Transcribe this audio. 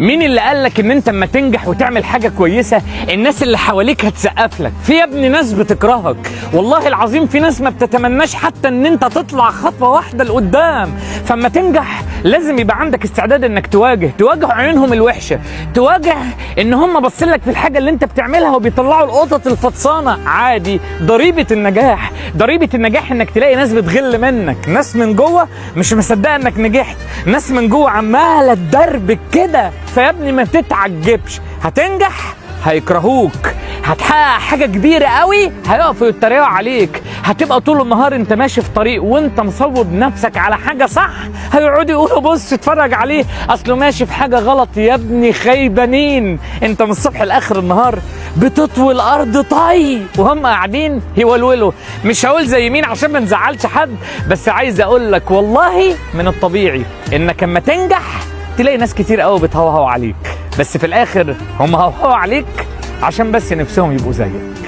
مين اللي قالك ان انت اما تنجح وتعمل حاجة كويسة الناس اللي حواليك هتسقف لك؟ في يا ابني ناس بتكرهك، والله العظيم في ناس ما بتتمناش حتى ان انت تطلع خطوة واحدة لقدام. فاما تنجح لازم يبقى عندك استعداد انك تواجه عيونهم الوحشة، تواجه ان هم باصين في الحاجة اللي انت بتعملها وبيطلعوا القطط الفطسانة. عادي، ضريبة النجاح انك تلاقي ناس بتغل منك، ناس من جوه مش مصدقة انك نجحت، ناس من جوه عمالة تدربك كده. فيا ابني ما تتعجبش، هتنجح هيكرهوك، هتحقق حاجة كبيرة قوي هيقفوا يتريقوا عليك، هتبقى طول النهار انت ماشي في طريق وانت مصوب نفسك على حاجة صح هيقعدوا يقولوا بص اتفرج عليه اصله ماشي في حاجة غلط. يا ابني خيبانين، انت من الصبح لاخر النهار بتطوي الارض طي وهم قاعدين يولولوا. مش هقول زي مين عشان ما نزعلش حد، بس عايز اقول لك والله من الطبيعي انك اما تنجح تلاقي ناس كتير قوي بتهوهو عليك، بس في الاخر هم هوهوا عليك عشان بس نفسهم يبقوا زيك.